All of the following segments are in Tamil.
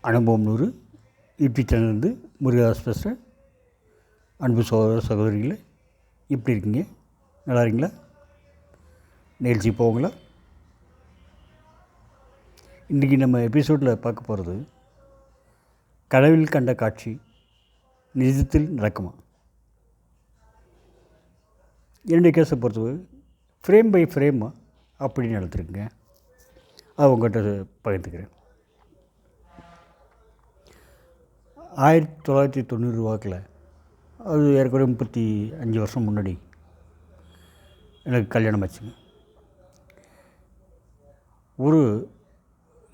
அனுபவம் நூறு யூடியூப் சேனல்லேருந்து முருகதாஸ் பேசுகிறேன். அன்பு சகோதர சகோதரிகளே, எப்படி இருக்கீங்க? நல்லா இருக்கீங்களா? நிகழ்ச்சி போங்களா? இன்றைக்கி நம்ம எபிசோடில் பார்க்க போகிறது கனவில் கண்ட காட்சி நிஜத்தில் நடக்குமா. என்னுடைய கேஸை பொறுத்தவரை ஃப்ரேம் பை ஃப்ரேமாக அப்படின்னு நடத்திருக்குங்க. அது உங்கள்கிட்ட பகிர்ந்துக்கிறேன். 1990 வாக்கில், அது ஏற்கனவே 35 வருஷம் முன்னாடி எனக்கு கல்யாணம் ஆச்சுங்க. ஒரு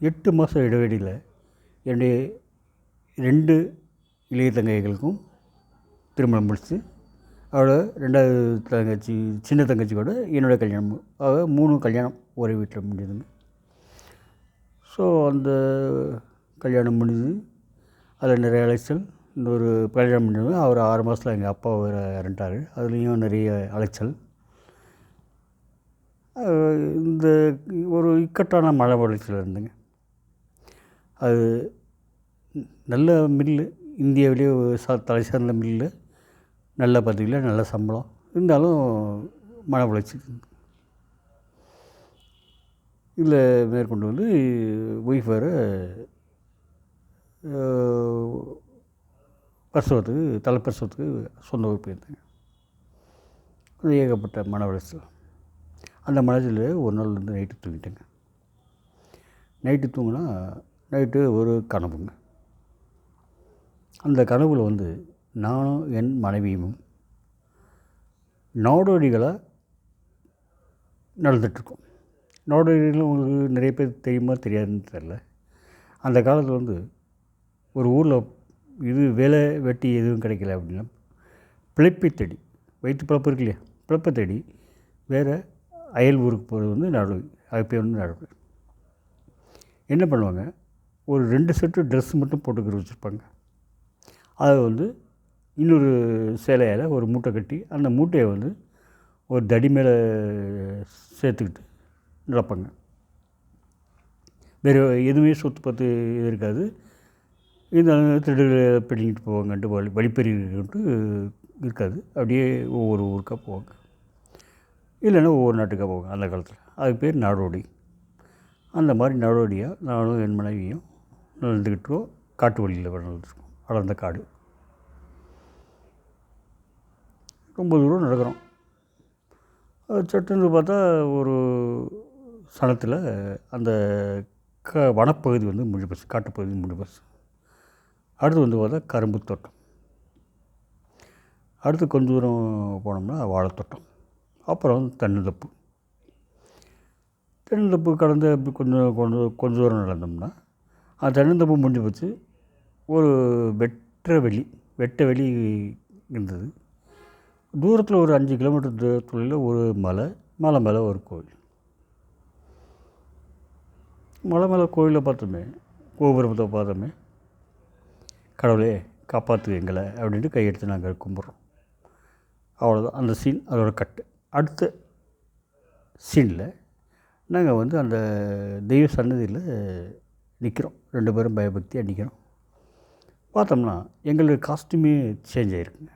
8 மாத இடைவெளியில் என்னுடைய 2 இளைய தங்கைகளுக்கும் திருமணம் முடிச்சு, அவளோட 2வது தங்கச்சி சின்ன தங்கச்சி கூட என்னோடய கல்யாணம், அதாவது 3 கல்யாணம் ஒரே வீட்டில் முடிஞ்சதுங்க. ஸோ அந்த கல்யாணம் முடிஞ்சு அதில் நிறைய அலைச்சல். இன்னொரு கல்யாணம் முடிஞ்சது, அவர் 6 மாதத்தில் எங்கள் அப்பா வேறு இறந்துட்டார். அதுலேயும் நிறைய அலைச்சல். இந்த ஒரு இக்கட்டான மழை வளர்ச்சியில் இருந்துங்க. அது நல்ல மில்லு, இந்தியாவிலேயே தலை சார்ந்த மில்லு, நல்ல பதவியில் நல்ல சம்பளம் இருந்தாலும் மழை வளர்ச்சி இதில் மேற்கொண்டு வந்து ஒய்ஃப் வேறு பிரசவத்துக்கு, தலைப்பிரசவத்துக்கு சொந்த ஊர் போயிருந்தாங்க. அது ஏகப்பட்ட மன வளர்ச்சி. அந்த மனசில் ஒரு நாள் வந்து நைட்டு தூங்கிட்டேங்க. நைட்டு தூங்கினா நைட்டு ஒரு கனவுங்க. அந்த கனவில் வந்து நானும் என் மனைவியும் நாடோடிகளாக நடந்துகிட்ருக்கோம். நாடோடிகள் உங்களுக்கு நிறைய பேர் தெரியுமா தெரியாதுன்னு தெரில. அந்த காலத்தில் வந்து ஒரு ஊரில் இது வேலை வெட்டி எதுவும் கிடைக்கல அப்படின்னா பிழைப்பை தேடி, வயிற்று பிழப்பு இருக்கு இல்லையா, பிழைப்பை தேடி வேறு அயல் ஊருக்கு போகிறது வந்து நாடோடி. அது பேர் வந்து நாடோடி. என்ன பண்ணுவாங்க, ஒரு 2 செட்டு ட்ரெஸ் மட்டும் போட்டுக்கிற வச்சுருப்பாங்க. அதை வந்து இன்னொரு சேலையால் ஒரு மூட்டை கட்டி, அந்த மூட்டையை வந்து ஒரு தடி மேலே சேர்த்துக்கிட்டு நடப்பாங்க. வேறு எதுவுமே சொத்து பத்து இது இருக்காது. இந்த திருடுகளை பிடிங்கிட்டு போவாங்கன்ட்டு வழிப்பறிட்டு இருக்காது. அப்படியே ஒவ்வொரு ஊருக்காக போவாங்க, இல்லைன்னா ஒவ்வொரு நாட்டுக்காக போவாங்க அந்த காலத்தில். அதுக்கு பேர் நாடோடி. அந்த மாதிரி நாடோடியாக நானும் என் மனைவியும் நடந்துக்கிட்டோம். காட்டு வழியில் நடந்துருக்கோம். அடர்ந்த காடு. ரொம்ப தூரம் நடக்கிறோம். சட்டுன்னு பார்த்தா ஒரு சனத்தில் அந்த வனப்பகுதி வந்து முடிஞ்சு போச்சு, காட்டுப்பகுதி முடிஞ்சு போச்சு. அடுத்து வந்து பார்த்தா கரும்பு தோட்டம். அடுத்து கொஞ்சம் தூரம் போனோம்னா வாழைத்தோட்டம். அப்புறம் தென்னந்தோப்பு. தென்னந்தோப்பு கடந்து அப்படி கொஞ்சம் தூரம் நடந்தோம்னா அந்த தென்னந்தோப்பு முடிஞ்சு போச்சு. ஒரு வெட்ட வெளி இருந்தது. தூரத்தில் ஒரு 5 கிலோமீட்டர் தூரத்தில் ஒரு மலை மேலே ஒரு கோவில். மலை மேலே கோவிலில் பார்த்தோமே, கோபுரத்தை பார்த்தோமே, கடவுளே காப்பாற்று எங்களை அப்படின்ட்டு கையெடுத்து நாங்கள் கும்பிட்றோம். அவ்வளோதான் அந்த சீன், அதோட கட்டு. அடுத்த சீனில் நாங்கள் வந்து அந்த தெய்வ சன்னதியில் நிற்கிறோம். 2 பேரும் பயபக்தியாக நிற்கிறோம். பார்த்தோம்னா எங்களுடைய காஸ்ட்யூமே சேஞ்ச் ஆகிருக்குங்க.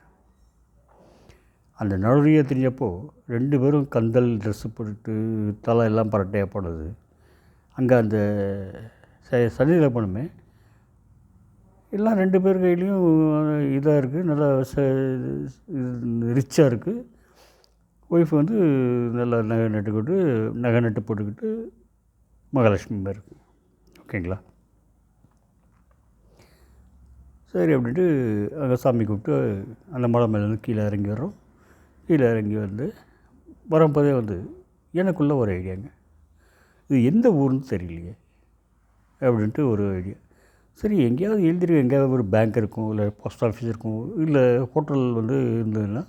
அந்த நடுறியாக தெரிஞ்சப்போ 2 பேரும் கந்தல் ட்ரெஸ்ஸு போட்டுட்டு தலை எல்லாம் பரட்டையாக போனது. அங்கே அந்த சன்னதியில் போனோமே, எல்லாம் 2 பேர் கையிலையும் இதாக இருக்குது, நல்லா ரிச்சாக இருக்குது. ஒய்ஃப் வந்து நல்லா நகை நட்டு போட்டுக்கிட்டு மகாலட்சுமி மாதிரி இருக்குது. ஓகேங்களா? சரி அப்படின்ட்டு அங்கே சாமி கூப்பிட்டு அந்த மலை மேலேருந்து கீழே இறங்கி வர்றோம். கீழே இறங்கி வந்து வரும்போதே வந்து எனக்குள்ளே ஒரு ஐடியாங்க, இது எந்த ஊர்னு தெரியலையே அப்படின்ட்டு ஒரு ஐடியா. சரி, எங்கேயாவது எழுதிருக்கு, எங்கேயாவது ஒரு பேங்க் இருக்கும், இல்லை போஸ்ட் ஆஃபீஸ் இருக்கும், இல்லை ஹோட்டல் வந்து இருந்ததுன்னா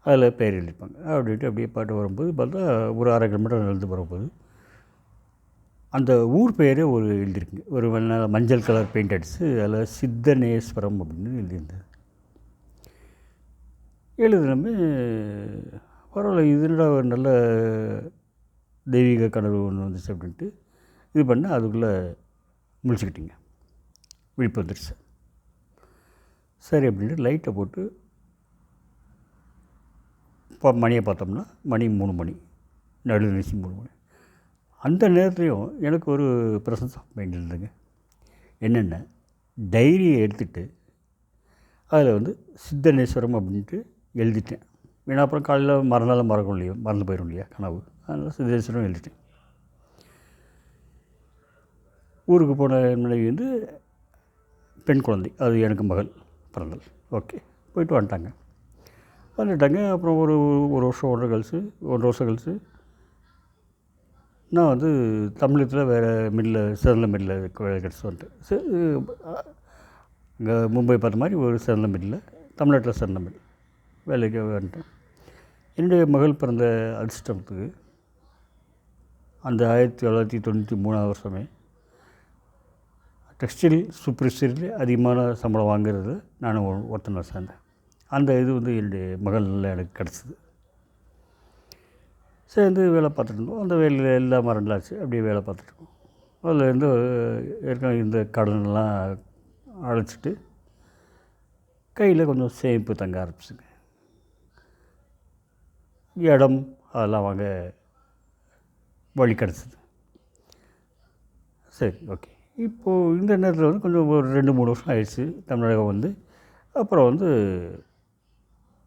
அதில் பேர் எழுதிப்பாங்க அப்படின்ட்டு அப்படியே பாட்டு வரும்போது பார்த்தா ஒரு 1/2 கிலோமீட்டர் நடந்து வரும்போது அந்த ஊர் பெயரே ஒரு எழுதியிருக்குங்க. ஒரு மஞ்சள் கலர் பெயிண்ட் அடித்து அதில் சித்தனேஸ்வரம் அப்படின்னு எழுதியிருந்தது. எழுதுனமே பரவாயில்ல, இதுனோட ஒரு நல்ல தெய்வீக கனவு ஒன்று வந்துச்சு அப்படின்ட்டு இது பண்ண அதுக்குள்ளே முழிச்சுக்கிட்டிங்க. விழிப்பு வந்துடுச்சு. சரி அப்படின்ட்டு லைட்டை போட்டு இப்போ மணியை பார்த்தோம்னா மணி 3 மணி, நடுநிசி 3 மணி. அந்த நேரத்துலையும் எனக்கு ஒரு ப்ரெசன்ஸ் ஆஃப் மைண்ட் இருந்ததுங்க. என்னென்ன, டைரியை எடுத்துகிட்டு அதில் வந்து சித்தனேஸ்வரம் அப்படின்ட்டு எழுதிட்டேன். ஏன்னா அப்புறம் காலையில் மறந்தாலும் மறந்து போயிடும் இல்லையா கனவு. அதனால் சித்தனேஸ்வரம் எழுதிட்டேன். ஊருக்கு போன மனைவி வந்து பெண் குழந்தை, அது எனக்கு மகள் பிறந்தல். ஓகே, போயிட்டு வந்துட்டாங்க. அப்புறம் ஒரு வருஷம் 1.5 வருஷம் கழிச்சு நான் வந்து தமிழகத்தில் வேறு சிறந்த மில்லில் வேலை கிடச்சி வந்துட்டேன். இங்கே மும்பை பார்த்த மாதிரி ஒரு சிறந்த மில்லில், தமிழ்நாட்டில் சிறந்த மில் வேலைக்கு வந்துட்டேன். என்னுடைய மகள் பிறந்த அதிர்ஷ்டத்துக்கு அந்த 1993 வருஷமே டெக்ஸ்டைல் சூப்பர்வைசரில் அதிகமான சம்பளம் வாங்குறது நானும் ஒருத்தனை சேர்ந்தேன். அந்த இது வந்து என்னுடைய மகளில் எனக்கு கிடச்சிது. சேர்ந்து வேலை பார்த்துட்டு இருந்தோம். அந்த வேலையில் எல்லாம் மறந்தாச்சு, அப்படியே வேலை பார்த்துட்ருக்கோம். அதிலேருந்து ஏற்கனவே இந்த கடனெல்லாம் அழைச்சிட்டு கையில் கொஞ்சம் சேமிப்பு தங்க ஆரம்பிச்சுங்க. இடம் அதெல்லாம் வாங்க வழி கிடச்சிது. சரி, ஓகே. இப்போது இந்த நேரத்தில் வந்து கொஞ்சம் ஒரு 2-3 வருஷம் ஆயிடுச்சு தமிழகம் வந்து. அப்புறம் வந்து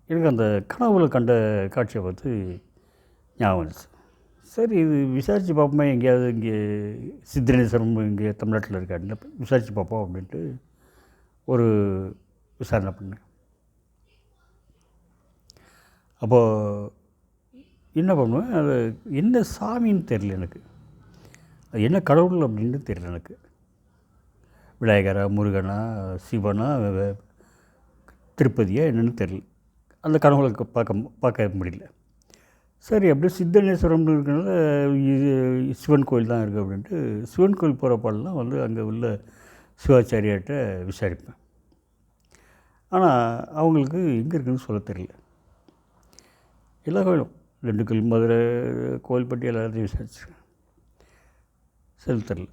எனக்கு அந்த கனவுல கண்ட காட்சியை பார்த்து ஞாபகம் வந்துச்சு. சரி, இது விசாரித்து பார்ப்போமே, எங்கேயாவது இங்கே சித்தனேஸ்வரம் இங்கே தமிழ்நாட்டில் இருக்காருன்னு விசாரித்து பார்ப்போம் அப்படின்ட்டு ஒரு விசாரணை பண்ணேன். அப்போது என்ன பண்ணுவேன், அது என்ன சாமின்னு தெரியல எனக்கு, அது என்ன கடவுள் அப்படின்னு தெரியல எனக்கு. விநாயகரா, முருகனா, சிவனா, திருப்பதியா என்னென்னு தெரியல. அந்த கனவுகளுக்கு பார்க்க முடியல. சரி, அப்படியே சித்தனேஸ்வரம்னு இருக்கிறனால இது சிவன் கோயில் தான் இருக்குது அப்படின்ட்டு சிவன் கோயில் போகிற பாடலாம் வந்து அங்கே உள்ள சிவாச்சாரியார்கிட்ட விசாரிப்பேன். ஆனால் அவங்களுக்கு எங்கே இருக்குதுன்னு சொல்ல தெரியல. எல்லா கோயிலும் திண்டுக்கல், மதுரை, கோயில்பட்டி எல்லாத்தையும் விசாரிச்சிருக்கேன், சொல்ல தெரியல.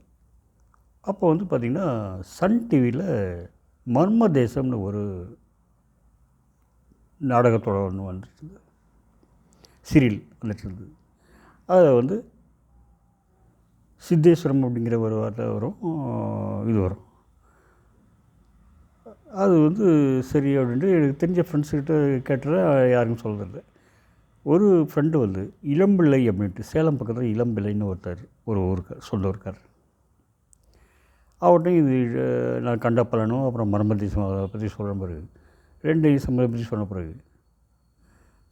அப்போ வந்து பார்த்திங்கன்னா சன் டிவியில் மர்ம தேசம்னு ஒரு நாடகத்தோட ஒன்று வந்துட்டு, சீரியல் வந்துட்டு இருந்தது. அதில் வந்து சித்தேஸ்வரம் அப்படிங்கிற ஒரு வார்த்தை வரும், இது வரும். அது வந்து சரி அப்படின்ட்டு எனக்கு தெரிஞ்ச ஃப்ரெண்ட்ஸுக்கிட்ட கேட்டால் யாருக்கும் சொல்கிறதில்ல. ஒரு ஃப்ரெண்டு வந்து இளம்பிள்ளை அப்படின்ட்டு, சேலம் பக்கத்தில் இளம்பிள்ளைன்னு ஒருத்தர் ஒரு சொந்த ஊருக்கார். அவர்கிட்ட இது நான் கண்ட பலனும் அப்புறம் மர்மதேசம் அதை பற்றி சொல்கிற பிறகு 2 சம்பளம் பற்றி சொன்ன பிறகு,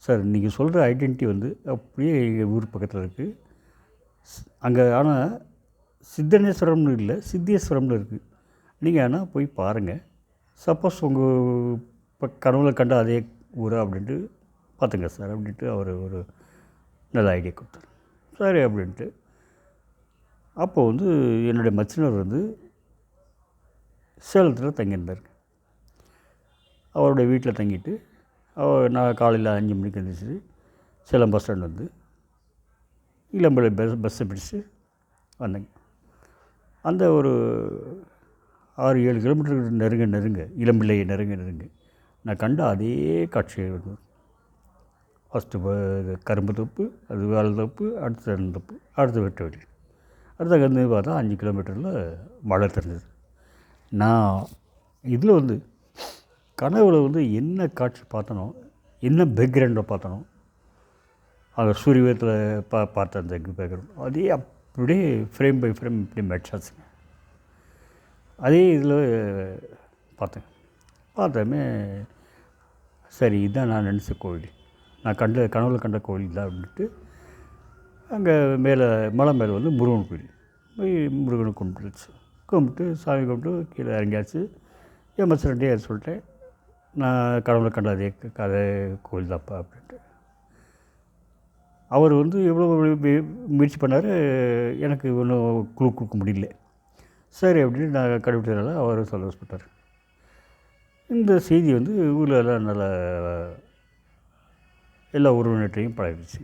சார் நீங்கள் சொல்கிற ஐடென்டிட்டி வந்து அப்படியே எங்கள் ஊர் பக்கத்தில் இருக்குது அங்கே, ஆனால் சித்தனேஸ்வரம்னு இல்லை, சித்தேஸ்வரம்னு இருக்குது. நீங்கள் ஆனால் போய் பாருங்கள், சப்போஸ் உங்கள் இப்போ கனவுல கண்ட அதே ஊரா அப்படின்ட்டு பார்த்துங்க சார் அப்படின்ட்டு அவர் ஒரு நல்ல ஐடியா கொடுத்தார். சரி அப்படின்ட்டு அப்போது வந்து என்னுடைய மச்சினர் வந்து சேலத்தில் தங்கியிருந்தார். அவருடைய வீட்டில் தங்கிட்டு நான் காலையில் 5 மணிக்கு எழுந்திரிச்சு சேலம் பஸ் ஸ்டாண்ட் வந்து இளம்பிள்ளை பஸ்ஸை பிடிச்சி வந்தேங்க. அந்த ஒரு 6-7 கிலோமீட்டருக்கு நெருங்க இளம்பிள்ளையை நெருங்க நான் கண்ட அதே காட்சியை வந்து ஃபஸ்ட்டு கரும்பு தோப்பு, அது வேலை தோப்பு, அடுத்து தென்னந்தோப்பு, அடுத்து வெட்ட வெளி, அடுத்த கந்து பார்த்தா 5 கிலோமீட்டரில் மழை தெரிஞ்சது. நான் இதில் வந்து கனவுல வந்து என்ன காட்சி பார்த்தனோ, என்ன பேக்ரவுண்டில் பார்த்தனோ, அந்த சூரியத்தில் பார்த்த அந்த பேக்ரவுண்ட் அதே அப்படியே ஃப்ரேம் பை ஃப்ரேம் இப்படி மேட்ச் ஆச்சுங்க. அதே இதில் பார்த்தோமே சரி, இதுதான் நான் நினச்ச கோவில், நான் கனவுல கண்ட கோவில் தான் அப்படின்ட்டு அங்கே மலை மேலே வந்து முருகன் கோவில் போய் முருகனை கும்பிட்டு சாமி கும்பிட்டு கீழே இறங்கியாச்சு. என் மச்சன்ட்டே சொல்லிட்டேன், நான் கனவுல கண்ட அதே கோவில் தான்ப்பா அப்படின்ட்டு. அவர் வந்து எவ்வளோ முயற்சி பண்ணார், எனக்கு ஒன்றும் குழு கொடுக்க முடியல. சரி அப்படின்னு நான் கண்டுபிடிச்சதுனால அவர் சந்தோஷப்பட்டார். இந்த செய்தி வந்து ஊரில் எல்லாம் நல்லா எல்லா உறவினர்கிட்டையும் பழகிடுச்சு.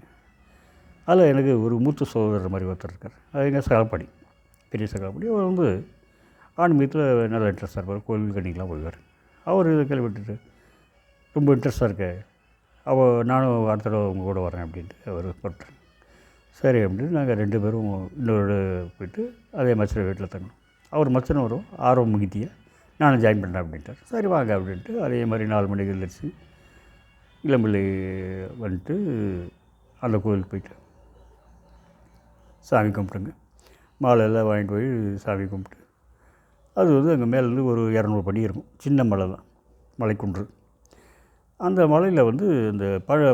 அதில் எனக்கு ஒரு மூத்த சகோதரர் மாதிரி ஒருத்தர் இருக்கார், அது எங்கள் சகாப்பாடி, பெரிய சகாப்பாடி. அவர் வந்து ஆன்மீகத்தில் நல்ல இன்ட்ரெஸ்ட்டாக இருப்பார், கோவில் கட்டிக்கெலாம் போய்வார். அவர் இதை கேள்விப்பட்டுட்டு ரொம்ப இன்ட்ரெஸ்ட்டாக இருக்க நானும் அடுத்த தடவை உங்கள் கூட வரேன் அப்படின்ட்டு அவர் போட்டார். சரி அப்படின்ட்டு நாங்கள் 2 பேரும் இன்னொரு போய்ட்டு அதே மச்சனை வீட்டில் தங்கணும். அவர் மச்சனை வரும் ஆர்வம் மிகுதிய நானும் ஜாயின் பண்ணுறேன் அப்படின்ட்டார். சரி வாங்க அப்படின்ட்டு அதே மாதிரி 4 மணிக்கு எழுந்திரிச்சு இளம்பிள்ளை வந்துட்டு அந்த கோவிலுக்கு போயிட்டு சாமி கும்பிட்டுங்க. மாலையெல்லாம் வாங்கிட்டு போய் சாமி கும்பிட்டு அது வந்து அங்கே மேலேருந்து ஒரு 200 படி இருக்கும். சின்ன மலை தான், மலைக்குன்று. அந்த மலையில் வந்து இந்த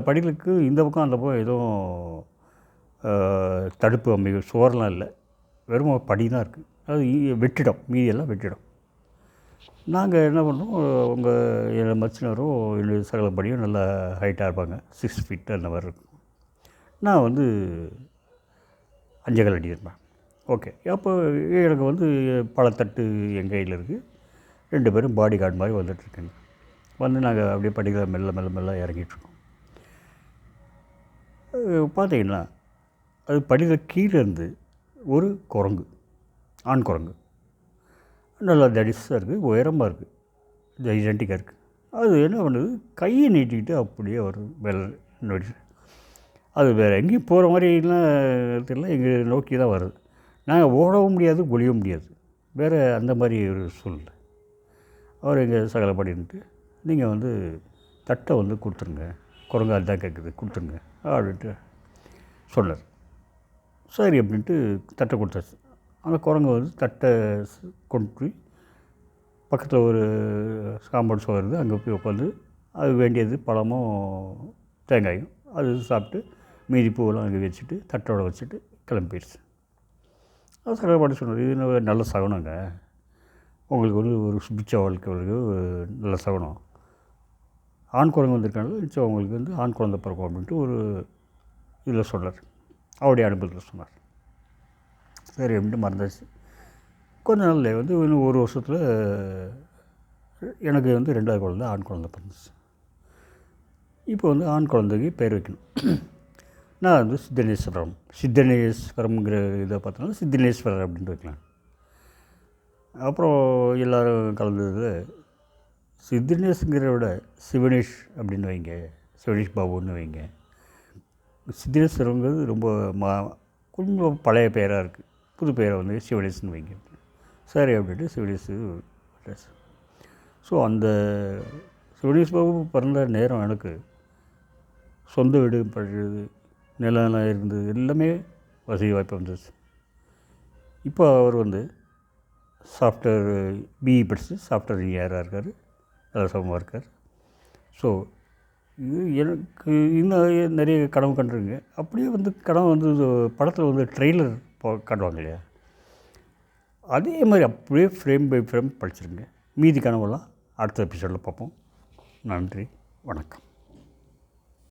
படிகளுக்கு இந்த பக்கம் அந்த பக்கம் எதுவும் தடுப்பு அமைப்பு சுவரெலாம் இல்லை, வெறும் படி தான் இருக்குது. அது வெற்றிடம், மீதியெல்லாம் வெற்றிடம். நாங்கள் என்ன பண்ணோம், என் மச்சினரும் என்னுடைய சகல படியும் நல்லா ஹைட்டாக இருப்பாங்க, 6 ஃபீட் அந்த மாதிரி இருக்கும். நான் வந்து 5 கால் அடி இருப்பேன். ஓகே, அப்போ எனக்கு வந்து பல தட்டு என் கையில் இருக்குது. 2 பேரும் பாடி கார்டு மாதிரி வந்துட்டுருக்கேங்க. வந்து நாங்கள் அப்படியே படிகளை மெல்ல மெல்ல மெல்ல இறங்கிட்டுருக்கோம். பார்த்தீங்கன்னா அது படியில் கீழே இருந்து ஒரு குரங்கு, ஆண் குரங்கு, நல்லா தடிசாக இருக்குது, உயரமாக இருக்குது, ஜைஜென்டிக்காக இருக்குது. அது என்ன பண்ணுது, கையை நீட்டிக்கிட்டு அப்படியே வரும் மேலே நோடி. அது வேறு எங்கேயும் போகிற மாதிரிலாம் தெரியல, எங்கள் நோக்கி தான் வருது. நாங்கள் ஓடவும் முடியாது, ஒளியவும் முடியாது, வேறு அந்த மாதிரி ஒரு சூழ்நிலை. அவர் எங்கள் சகலப்படின்ட்டு நீங்கள் வந்து தட்டை வந்து கொடுத்துருங்க, குரங்கு அதுதான் கேட்குது, கொடுத்துருங்க அப்படின்ட்டு சொன்னார். சரி அப்படின்ட்டு தட்டை கொடுத்தாச்சு. அந்த குரங்கு வந்து தட்டை கொண்டு போய் பக்கத்தில் ஒரு சாம்பாடு சோறு இருக்குது, அங்கே போய் உட்காந்து அது வேண்டியது பழமும் தேங்காயும் அது சாப்பிட்டு மீதி பூவெல்லாம் அங்கே வச்சுட்டு தட்டோட வச்சுட்டு கிளம்பிடுச்சு. அது சகலப்பாடு சொன்னார், இது நல்ல சகுனங்க, உங்களுக்கு வந்து ஒரு சுபிச்ச வாழ்க்கைக்கு நல்ல சகுனம், ஆண் குரங்கு வந்திருக்காங்க, நிச்சயம் அவங்களுக்கு வந்து ஆண் குழந்தை பிறக்கும் அப்படின்ட்டு ஒரு இதில் சொன்னார், அவருடைய அனுபவத்தில் சொன்னார். சரி அப்படின்ட்டு மறந்தாச்சு. கொஞ்ச நாளில் வந்து இன்னும் 1 வருஷத்தில் எனக்கு வந்து 2வது குழந்தை, ஆண் குழந்தை பிறந்துச்சு. இப்போ வந்து ஆண் குழந்தைக்கு பேர் வைக்கணும். நான் வந்து சித்தனேஸ்வரம்ங்கிற இதை பார்த்தோன்னா சித்தனேஸ்வரர் அப்படின்ட்டு வைக்கலாம். அப்புறம் எல்லோரும் கலந்ததில் சித்தனேஷ்ங்கிறத விட சிவனேஷ் அப்படின்னு வைங்க, சிவனேஷ் பாபுன்னு வைங்க. சித்தனேஸ்வரங்கிறது ரொம்ப கொஞ்சம் பழைய பேராக இருக்குது, புது பேரை வந்து சிவனேஷ்னு வைங்க. சரி அப்படின்ட்டு சிவனேஷ். ஸோ அந்த சிவனேஷ் பாபு பிறந்த நேரம் எனக்கு சொந்த வீடு படுறது, நிலம் இருந்தது, எல்லாமே வசதி வாய்ப்பு வந்துச்சு. இப்போ அவர் வந்து சாஃப்ட்வேர் பிஇ படித்து சாஃப்ட்வேர் இன்ஜினியராக இருக்கார், நல்ல சுகமாக இருக்கார். ஸோ இது எனக்கு இன்னும் நிறைய கனவு கண்டுருங்க. அப்படியே வந்து கனவு வந்து படத்தில் வந்து ட்ரெய்லர் காட்டுவாங்க இல்லையா, அதே மாதிரி அப்படியே ஃப்ரேம் பை ஃப்ரேம் படிச்சிருங்க. மீதி கனவெல்லாம் அடுத்த எபிசோடில் பார்ப்போம். நன்றி, வணக்கம்.